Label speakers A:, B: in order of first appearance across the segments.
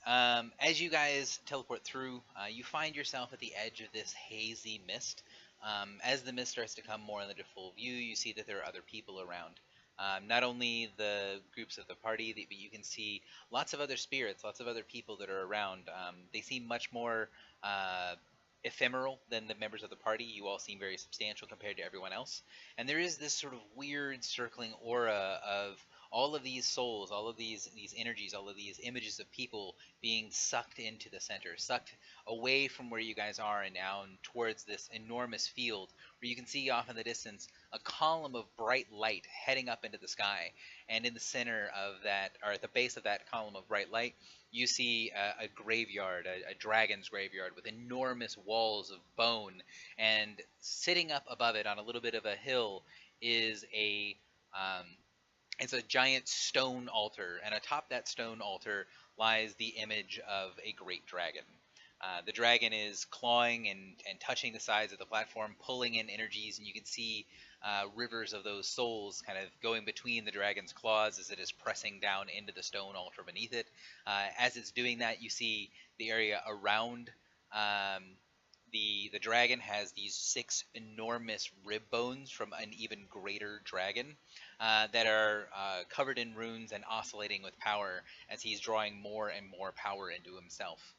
A: As you guys teleport through, you find yourself at the edge of this hazy mist. As the mist starts to come more into full view, you see that there are other people around. Not only the groups of the party, but you can see lots of other spirits, lots of other people that are around. They seem much more ephemeral than the members of the party. You all seem very substantial compared to everyone else. And there is this sort of weird circling aura of all of these souls, all of these energies, all of these images of people being sucked into the center, sucked away from where you guys are and down towards this enormous field where you can see off in the distance a column of bright light heading up into the sky. And in the center of that, or at the base of that column of bright light, you see a graveyard, a dragon's graveyard with enormous walls of bone. And sitting up above it on a little bit of a hill is um, it's a giant stone altar, and atop that stone altar lies the image of a great dragon. The dragon is clawing and touching the sides of the platform, pulling in energies, and you can see rivers of those souls kind of going between the dragon's claws as it is pressing down into the stone altar beneath it. As it's doing that, you see the area around um, the dragon has these 6 enormous rib bones from an even greater dragon that are covered in runes and oscillating with power as he's drawing more and more power into himself.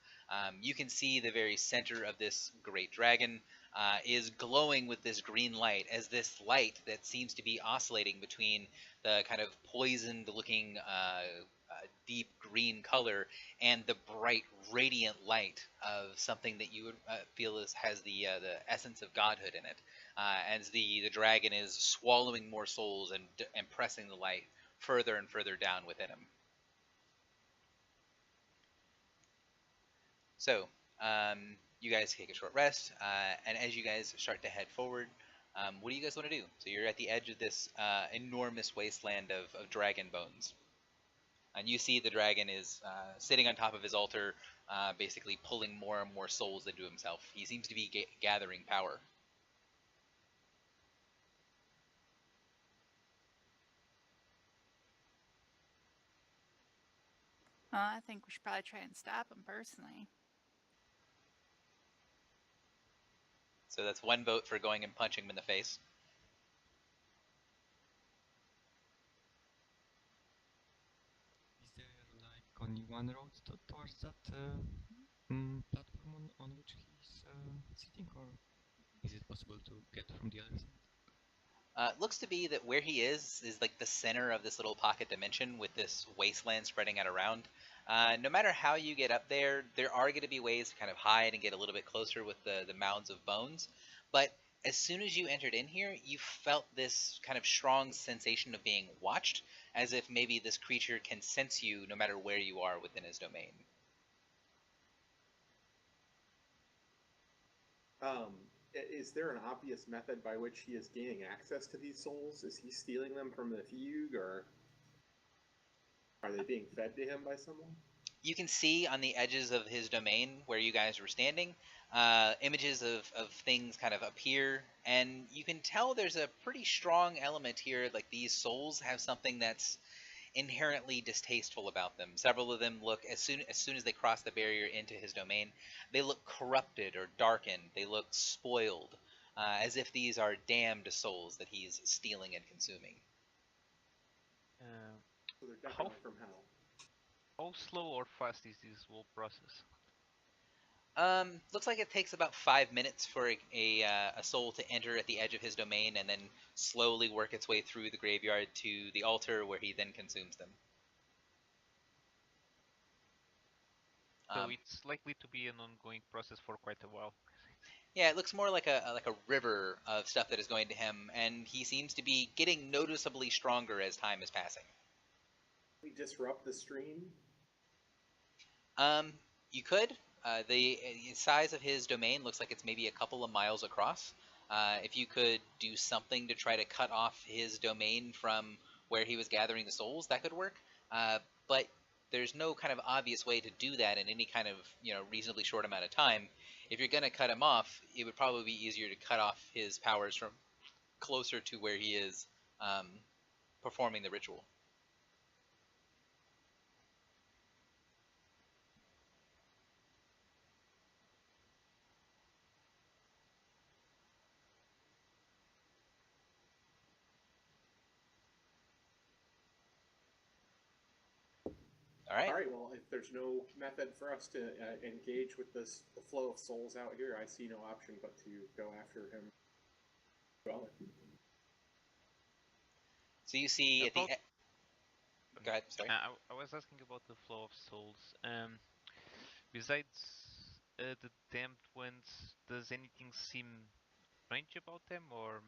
A: You can see the very center of this great dragon is glowing with this green light, as this light that seems to be oscillating between the kind of poisoned looking deep green color and the bright radiant light of something that you would feel has the essence of godhood in it, as the dragon is swallowing more souls and pressing the light further and further down within him. So, you guys take a short rest, and as you guys start to head forward, what do you guys want to do? So you're at the edge of this enormous wasteland of dragon bones. And you see the dragon is sitting on top of his altar, basically pulling more and more souls into himself. He seems to be gathering power.
B: I think we should probably try and stop him personally.
A: So that's 1 vote for going and punching him in the face.
C: Is there like only one road towards that platform on which he's sitting, or is it possible to get from the other side?
A: Looks to be that where he is like the center of this little pocket dimension with this wasteland spreading out around. No matter how you get up there, there are going to be ways to kind of hide and get a little bit closer with the mounds of bones. But as soon as you entered in here, you felt this kind of strong sensation of being watched, as if maybe this creature can sense you no matter where you are within his domain.
D: Is there an obvious method by which he is gaining access to these souls? Is he stealing them from the fugue, or are they being fed to him by someone?
A: You can see on the edges of his domain where you guys were standing, images of things kind of appear, and you can tell there's a pretty strong element here. Like, these souls have something that's inherently distasteful about them. Several of them look, as soon as they cross the barrier into his domain, they look corrupted or darkened. They look spoiled, as if these are damned souls that he's stealing and consuming.
D: So they're definitely from hell.
E: How slow or fast is this whole process?
A: Looks like it takes about 5 minutes for a soul to enter at the edge of his domain and then slowly work its way through the graveyard to the altar where he then consumes them.
E: So it's likely to be an ongoing process for quite a while.
A: Yeah, it looks more like a river of stuff that is going to him, and he seems to be getting noticeably stronger as time is passing.
D: We disrupt the stream?
A: You could. The size of his domain looks like it's maybe a couple of miles across. If you could do something to try to cut off his domain from where he was gathering the souls, that could work. But there's no kind of obvious way to do that in any kind of reasonably short amount of time. If you're going to cut him off, it would probably be easier to cut off his powers from closer to where he is performing the ritual. All right.
D: All right. Well, if there's no method for us to engage with the flow of souls out here, I see no option but to go after him. Well,
A: So you see at the.
E: About
A: Go ahead. Sorry.
E: I was asking about the flow of souls. Besides the damned ones, does anything seem strange about them, or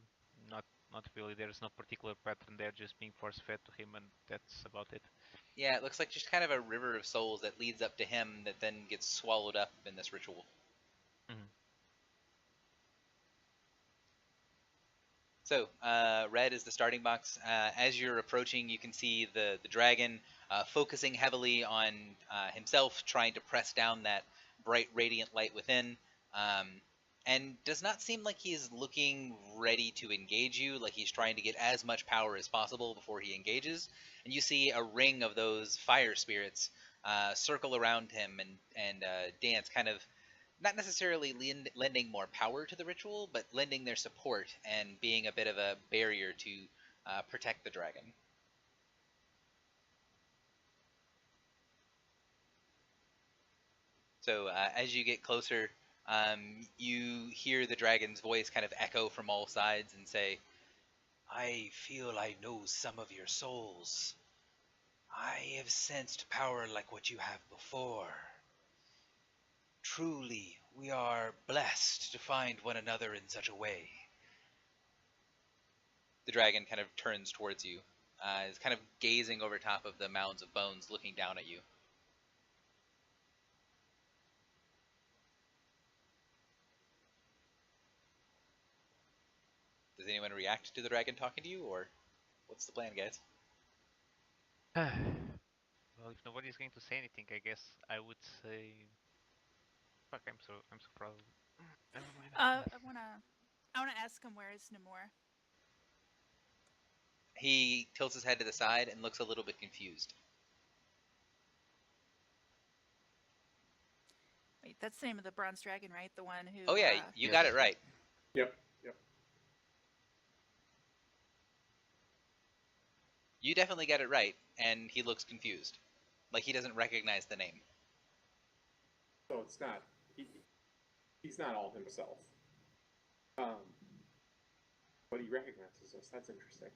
E: not? Not really. There's no particular pattern. They're just being force fed to him, and that's about it.
A: Yeah, it looks like just kind of a river of souls that leads up to him that then gets swallowed up in this ritual.
E: Mhm.
A: So, red is the starting box. As you're approaching, you can see the dragon focusing heavily on himself, trying to press down that bright, radiant light within, um, and does not seem like he's looking ready to engage you, like he's trying to get as much power as possible before he engages. And you see a ring of those fire spirits circle around him and dance, kind of not necessarily lending more power to the ritual, but lending their support and being a bit of a barrier to protect the dragon. So as you get closer, you hear the dragon's voice kind of echo from all sides and say, "I feel I know some of your souls. I have sensed power like what you have before. Truly, we are blessed to find one another in such a way." The dragon kind of turns towards you, is kind of gazing over top of the mounds of bones, looking down at you. Does anyone react to the dragon talking to you, or what's the plan, guys?
E: Well, if nobody's going to say anything, I guess I would say. Fuck! I'm so proud. Never mind.
B: I wanna ask him where is Namor.
A: He tilts his head to the side and looks a little bit confused.
B: Wait, that's the name of the bronze dragon, right? The one who.
A: Oh yeah, you
E: Yes.
A: got it right.
D: yep.
A: You definitely got it right, and he looks confused, like he doesn't recognize the name.
D: So it's not he's not all himself. But he recognizes us. That's interesting.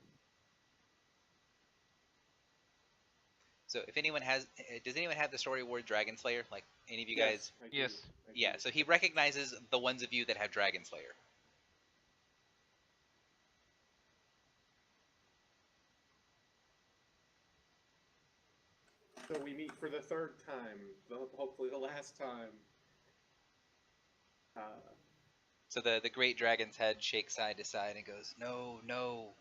A: So if anyone does anyone have the story word Dragon Slayer? Like any of you
D: Yes,
A: guys?
D: I do.
E: Yes.
D: I do.
A: Yeah. So he recognizes the ones of you that have Dragon Slayer.
D: So we meet for the third time, hopefully the last time.
A: So the great dragon's head shakes side to side and goes, "No, no.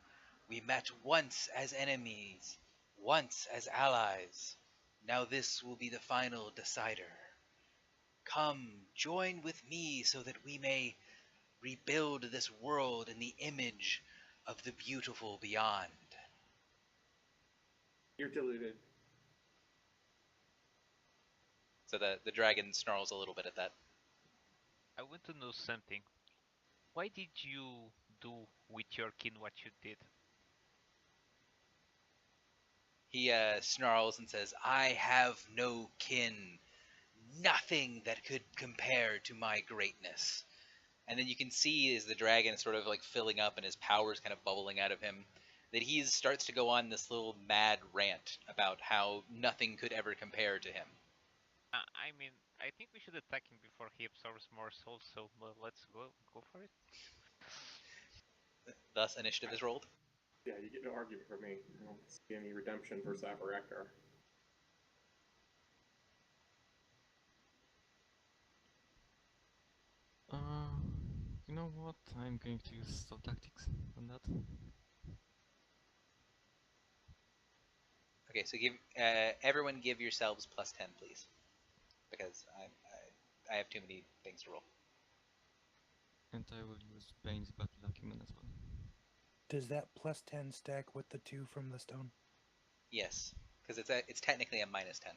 A: We met once as enemies, once as allies. Now this will be the final decider. Come, join with me so that we may rebuild this world in the image of the beautiful beyond."
D: You're deluded.
A: So the dragon snarls a little bit at that.
E: I want to know something. Why did you do with your kin what you did?
A: He snarls and says, "I have no kin, nothing that could compare to my greatness." And then you can see as the dragon is sort of like filling up and his powers kind of bubbling out of him, that he starts to go on this little mad rant about how nothing could ever compare to him.
E: I mean, I think we should attack him before he absorbs more souls. So let's go for it.
A: Thus, initiative is rolled.
D: Yeah, you get no argument from me. I don't see any redemption for Zaparector.
C: You know what? I'm going to use stealth tactics on that.
A: Okay, so give everyone give yourselves plus 10, please, because I have too many things to roll.
C: And I will use Bane's Battle Acumen as well.
F: Does that plus 10 stack with the 2 from the stone?
A: Yes, because it's technically a minus 10.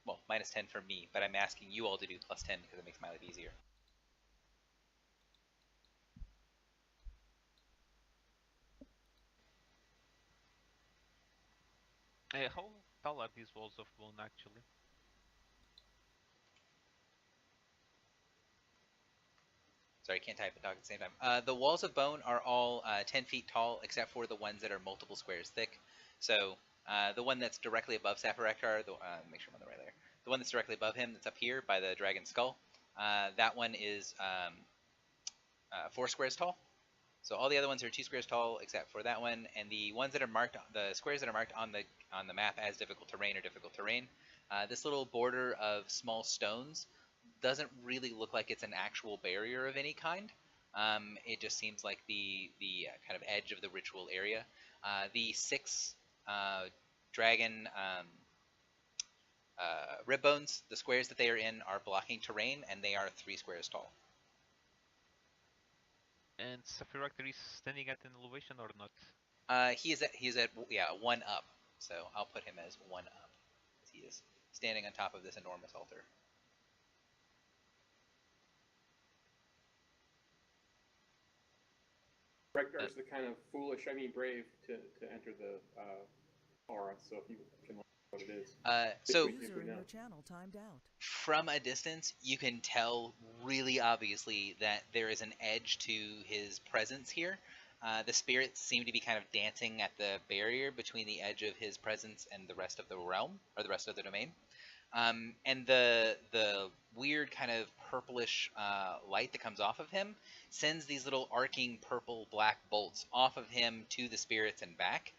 A: Well, minus 10 for me, but I'm asking you all to do plus 10 because it makes my life easier.
E: How tall are these walls of bone actually?
A: Sorry, can't type and talk at the same time. The walls of bone are all 10 feet tall, except for the ones that are multiple squares thick. So the one that's directly above Safarektar, make sure I'm on the right layer. The one that's directly above him, that's up here by the dragon skull, that one is 4 squares tall. So all the other ones are 2 squares tall, except for that one, and the ones that are marked, the squares that are marked on the map as difficult terrain are difficult terrain. This little border of small stones doesn't really look like it's an actual barrier of any kind. It just seems like the kind of edge of the ritual area. The 6 dragon rib bones, the squares that they are in, are blocking terrain, and they are 3 squares tall.
E: And Safiraktor is standing at an elevation or not?
A: He is at 1 up, so I'll put him as 1 up. He is standing on top of this enormous altar.
D: Rekdar's the kind of foolish, brave to enter the aura. So if you can let me know what it is.
A: So
G: User in your channel timed out.
A: from a distance, you can tell really obviously that there is an edge to his presence here. The spirits seem to be kind of dancing at the barrier between the edge of his presence and the rest of the realm, or the rest of the domain. And the weird kind of purplish light that comes off of him sends these little arcing purple-black bolts off of him to the spirits and back.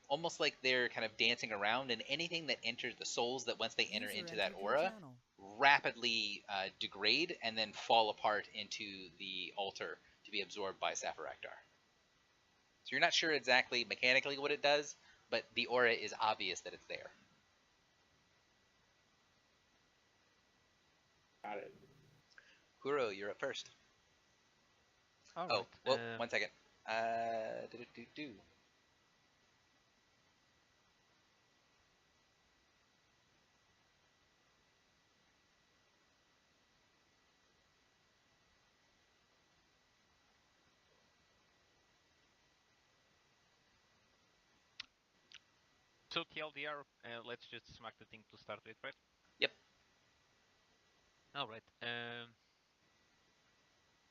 A: Almost like they're kind of dancing around, and anything that enters the souls that once they enter
G: User
A: into that
G: entered your
A: aura
G: channel.
A: rapidly degrade and then fall apart into the altar to be absorbed by Safaraktar. So you're not sure exactly mechanically what it does, but the aura is obvious that it's there.
D: Got it.
A: Kuro, you're up first.
E: All
A: Oh,
E: right.
A: well, 1 second. Do.
E: So TLDR, let's just smack the thing to start with, right?
A: Yep.
E: All right.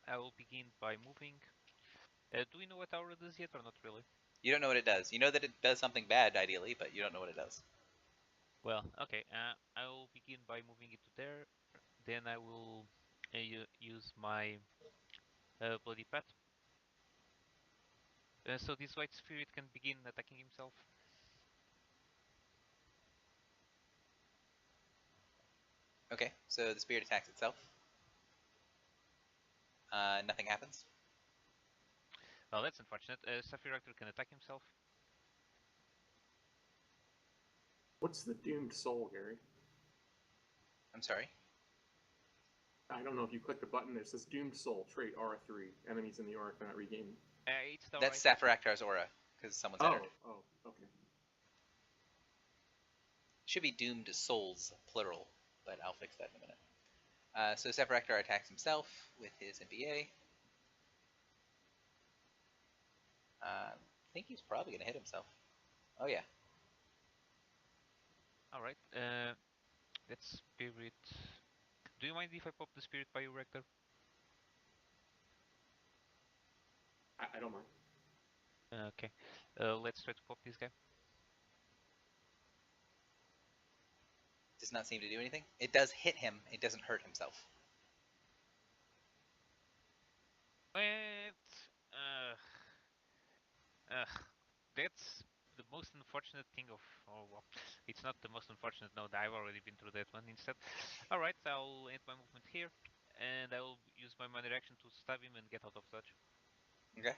E: I will begin by moving. Do we know what aura does yet, or not really?
A: You don't know what it does. You know that it does something bad, ideally, but you don't know what it does.
E: Well, okay. I will begin by moving it to there. Then I will use my bloody pet. So this white spirit can begin attacking himself.
A: Okay, so the spirit attacks itself. Nothing happens.
E: Well, that's unfortunate. Safiraktor can attack himself.
D: What's the doomed soul, Gary?
A: I'm sorry.
D: I don't know if you click the button. It says doomed soul trait aura 3. Enemies in the aura cannot regain.
E: It's the
A: That's
E: right.
A: Safaraktar's aura, because someone's entered.
D: Oh, okay.
A: Should be doomed souls, plural, but I'll fix that in a minute. So Safaraktar attacks himself with his MBA. I think he's probably going to hit himself. Oh, yeah.
E: Alright. That spirit. Do you mind if I pop the spirit by you, Rector?
D: I don't mind.
E: Okay. Let's try to pop this guy.
A: Does not seem to do anything. It does hit him. It doesn't hurt himself.
E: That's the most unfortunate thing of. Oh, well, it's not the most unfortunate. No, I've already been through that one instead. Alright, I'll end my movement here, and I will use my minor action to stab him and get out of dodge.
A: Okay.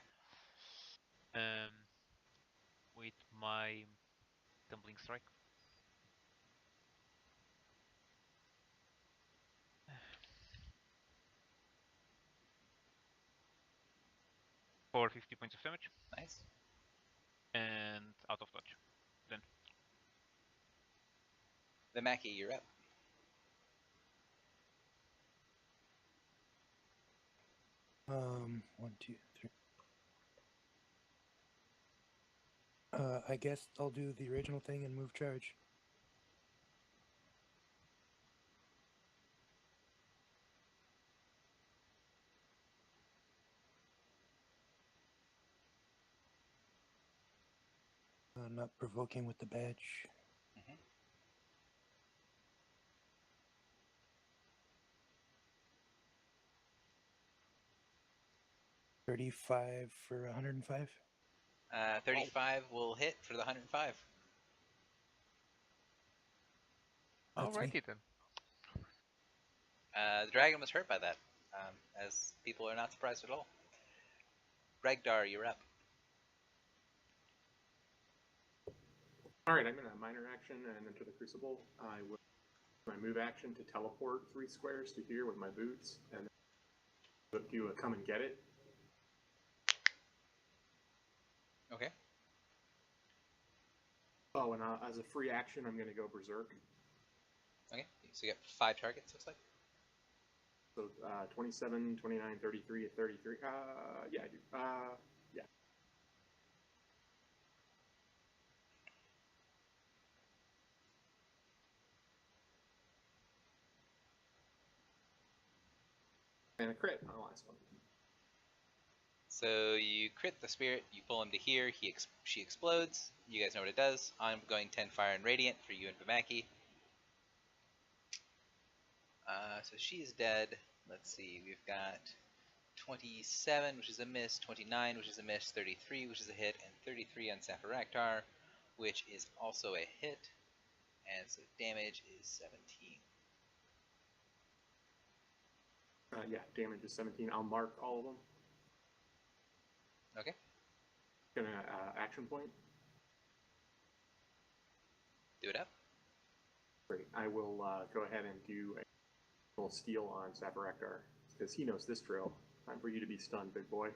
E: With my tumbling strike. For 50 points of damage.
A: Nice.
E: And out of dodge. Then.
A: The Mackie, you're up.
F: One, two, three. I guess I'll do the original thing and move charge. Not provoking with the badge.
A: Mhm.
F: 35 for 105.
A: 35 will hit for the 105.
F: That's me.
E: Alrighty then.
A: The dragon was hurt by that, as people are not surprised at all. Regdar, you're up.
D: All right, I'm going to minor action and enter the crucible. I will my move action to teleport 3 squares to here with my boots, and then do a come and get it.
A: Okay.
D: Oh, and as a free action, I'm going to go berserk.
A: Okay. So you got 5 targets, looks like.
D: So 27, 29, 33, 33. Yeah, I do. Yeah. And a crit on the last one.
A: So you crit the spirit, you pull him to here, she explodes. You guys know what it does. I'm going 10 fire and radiant for you and Vamaki. So she is dead. Let's see, we've got 27, which is a miss, 29, which is a miss, 33, which is a hit, and 33 on Safaraktar, which is also a hit. And so damage is 17.
D: Yeah, damage is 17. I'll mark all of them.
A: Okay.
D: Gonna action point.
A: Do it up.
D: Great. I will go ahead and do a little steal on Safaraktar because he knows this drill. Time for you to be stunned, big boy.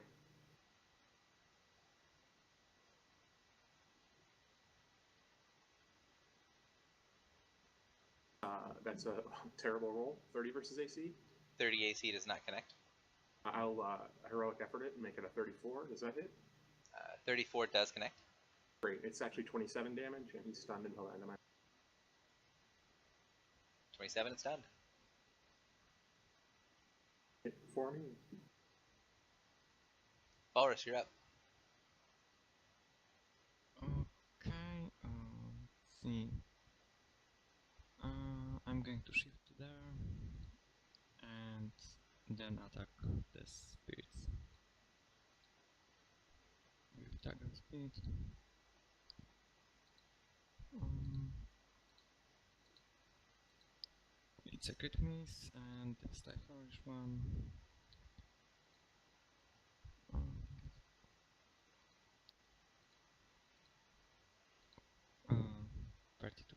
D: That's a terrible roll. 30 versus AC.
A: 30 AC does not connect.
D: I'll heroic effort it and make it a 34. Does that hit?
A: 34 does connect.
D: Great. It's actually 27 damage, and he's stunned until the end of my.
A: 27 is stunned.
D: Hit for me.
A: Walrus, you're up.
C: Okay, let's see. I'm going to shift there and then attack the spirits with dagger speed. It's a crit miss and a slight flourish one. 32.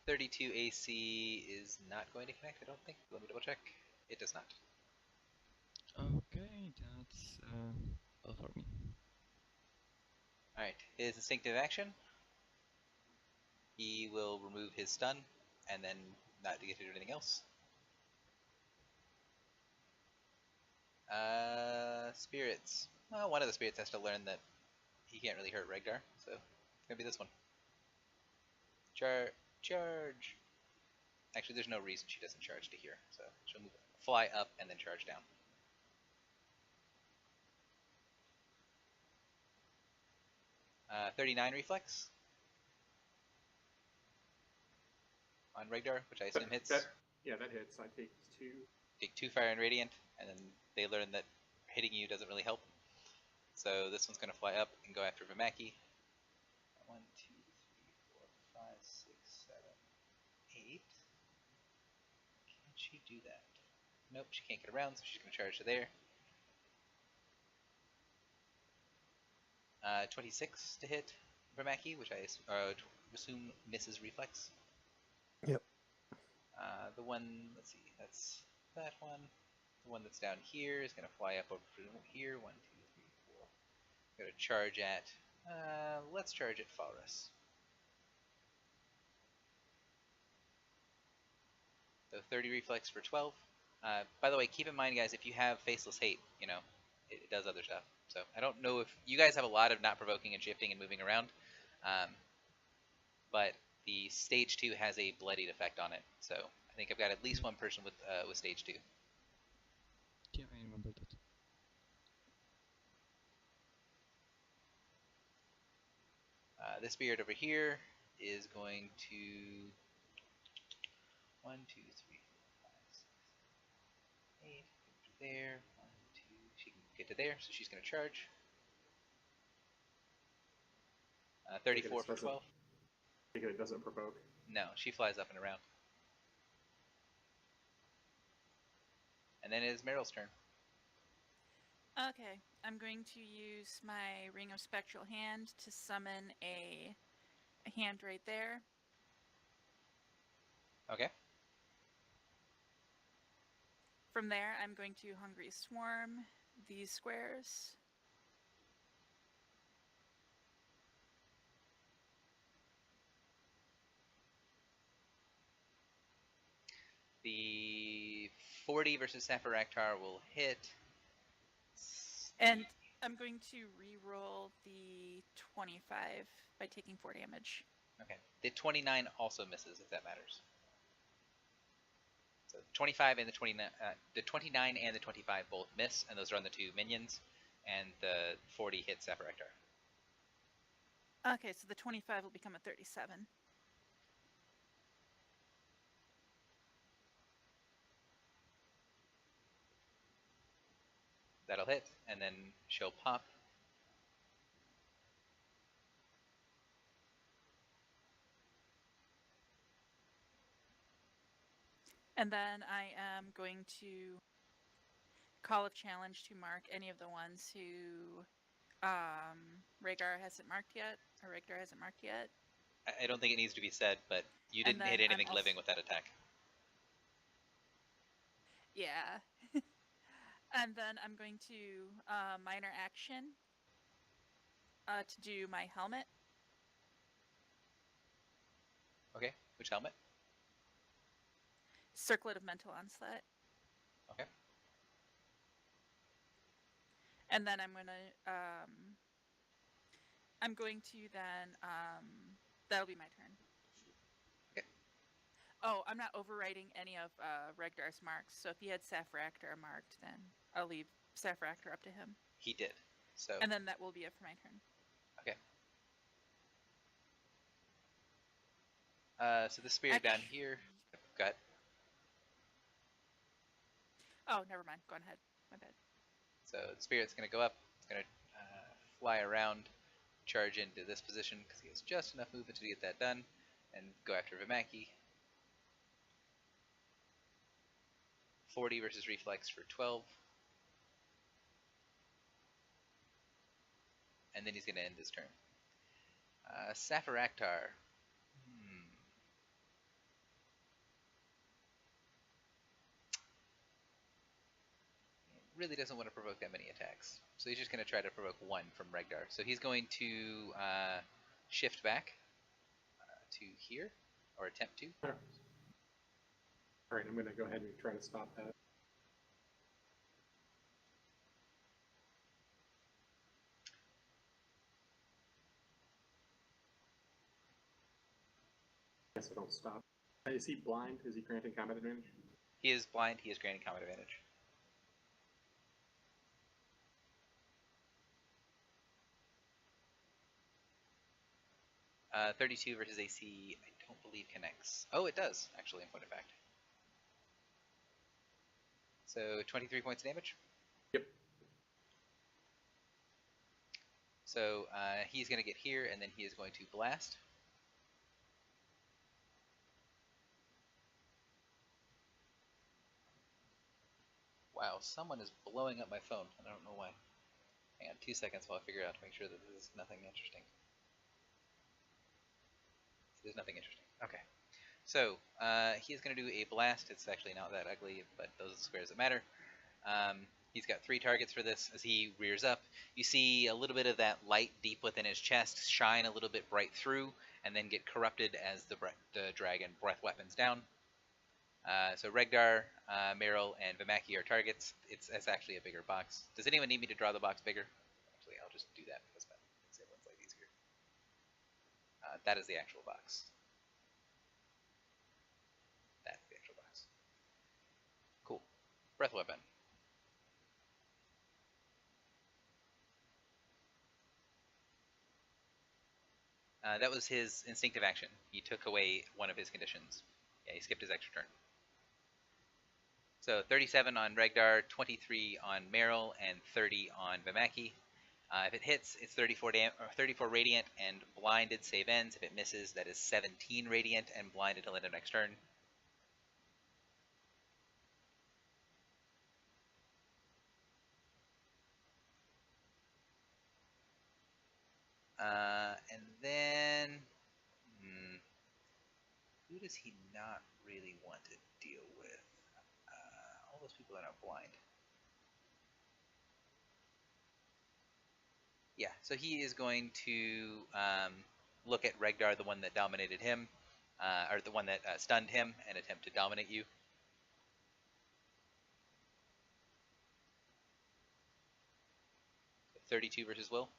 A: 32 AC is not going to connect, I don't think. Let me double check. It does not.
C: Okay, that's all for me.
A: Alright, his instinctive action. He will remove his stun, and then not to get to do anything else. Spirits. Well, one of the spirits has to learn that he can't really hurt Regdar, so it's gonna be this one. Charge! Actually, there's no reason she doesn't charge to here, so she'll fly up and then charge down. Uh, 39 reflex on Regdar, which I assume hits.
D: Yeah, that hits. I take 2.
A: Take 2 fire and radiant, and then they learn that hitting you doesn't really help. So this one's gonna fly up and go after Vamaki. 1, 2, 3, 4, 5, 6, 7, 8. Can she do that? Nope, she can't get around, so she's gonna charge to there. 26 to hit Vamaki, which I assume misses reflex.
F: Yep.
A: The one, let's see, that's that one. The one that's down here is going to fly up over here. 1, 2, 3, 4. Going to charge at, let's charge at Falrus. So 30 reflex for 12. By the way, keep in mind, guys, if you have Faceless Hate, you know, it does other stuff. So I don't know if you guys have a lot of not provoking and shifting and moving around, but the stage 2 has a bloodied effect on it. So I think I've got at least one person with stage 2.
C: Yeah, I remember that.
A: This spirit over here is going to 1, 2, 3, 4, 5, 6, 8. Get to there. 1, 2. She can get to there, so she's going to charge. 34 for 12.
D: It doesn't provoke.
A: No, she flies up and around. And then it is Meryl's turn.
B: Okay, I'm going to use my Ring of Spectral Hand to summon a hand right there.
A: Okay.
B: From there, I'm going to Hungry Swarm these squares.
A: The 40 versus Sapphire will hit.
B: And I'm going to re-roll the 25 by taking 4 damage.
A: Okay. The 29 also misses, if that matters. So 25 and the 29, the 29 and the 25 both miss, and those are on the 2 minions, and the 40 hits Sapphire.
B: Okay, so the 25 will become a 37.
A: That'll hit, and then she'll pop.
B: And then I am going to Call of Challenge to mark any of the ones who Rhaegar hasn't marked yet, or Rhaegar hasn't marked yet.
A: I don't think it needs to be said, but you
B: And
A: didn't hit
B: then I'm
A: anything
B: also-
A: living with that attack.
B: Yeah. And then I'm going to minor action to do my helmet.
A: Okay, which helmet?
B: Circlet of Mental Onslaught.
A: Okay.
B: And then I'm going to then that'll be my turn.
A: Okay.
B: Oh, I'm not overwriting any of Regdar's marks. So if he had Sapphire marked, then I'll leave Sapphire up to him.
A: He did. So.
B: And then that will be it for my turn.
A: Okay. So the spirit down here. Got.
B: Oh, never mind. Go ahead. My bad.
A: So the spirit's going to go up. It's going to fly around, charge into this position because he has just enough movement to get that done, and go after Vimaki. 40 versus reflex for 12. And then he's going to end his turn. Sapphire. Really doesn't want to provoke that many attacks. So he's just going to try to provoke 1 from Regdar. So he's going to shift back to here, or attempt to.
D: Alright, I'm going to go ahead and try to stop that. I guess I don't stop. Is he blind? Is he granting combat advantage?
A: He is blind. He is granting combat advantage. Uh, 32 versus AC, I don't believe connects. Oh, it does, actually, in point of fact. So 23 points of damage?
D: Yep.
A: So he's going to get here, and then he is going to blast. Wow, someone is blowing up my phone. I don't know why. Hang on 2 seconds while I figure out to make sure that this is nothing interesting. There's nothing interesting. Okay. So he is going to do a blast. It's actually not that ugly, but those are the squares that matter. He's got 3 targets for this. As he rears up, you see a little bit of that light deep within his chest shine a little bit bright through, and then get corrupted as the dragon breath weapons down. So Regdar, Meryl, and Vimaki are targets. It's actually a bigger box. Does anyone need me to draw the box bigger? Actually, I'll just do that because that makes everyone's life easier. That is the actual box. That's the actual box. Cool. Breath weapon. That was his instinctive action. He took away one of his conditions. Yeah, he skipped his extra turn. So 37 on Regdar, 23 on Meryl, and 30 on Vimaki. If it hits, it's 34 radiant and blinded save ends. If it misses, that is 17 radiant and blinded till end of next turn. And then, who does he not really want to deal with? All those people that are blind. Yeah, so he is going to look at Regdar, the one that dominated him, or the one that stunned him, and attempt to dominate you. So 32 versus Will.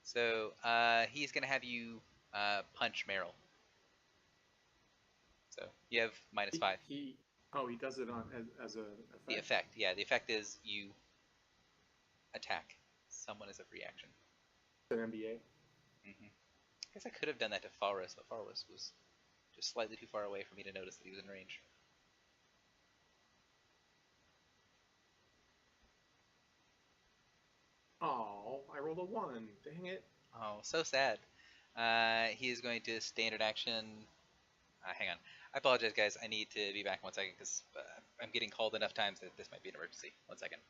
A: So he's going to have you punch Meryl. So you have -5.
D: He does it on as a effect?
A: The effect, yeah. The effect is you attack someone as a free action.
D: An MBA.
A: I guess I could have done that to Faros, but Faros was just slightly too far away for me to notice that he was in range.
D: Oh, I rolled a 1. Dang it.
A: Oh, so sad. He is going to standard action. Hang on. I apologize, guys. I need to be back 1 second because I'm getting called enough times that this might be an emergency. 1 second.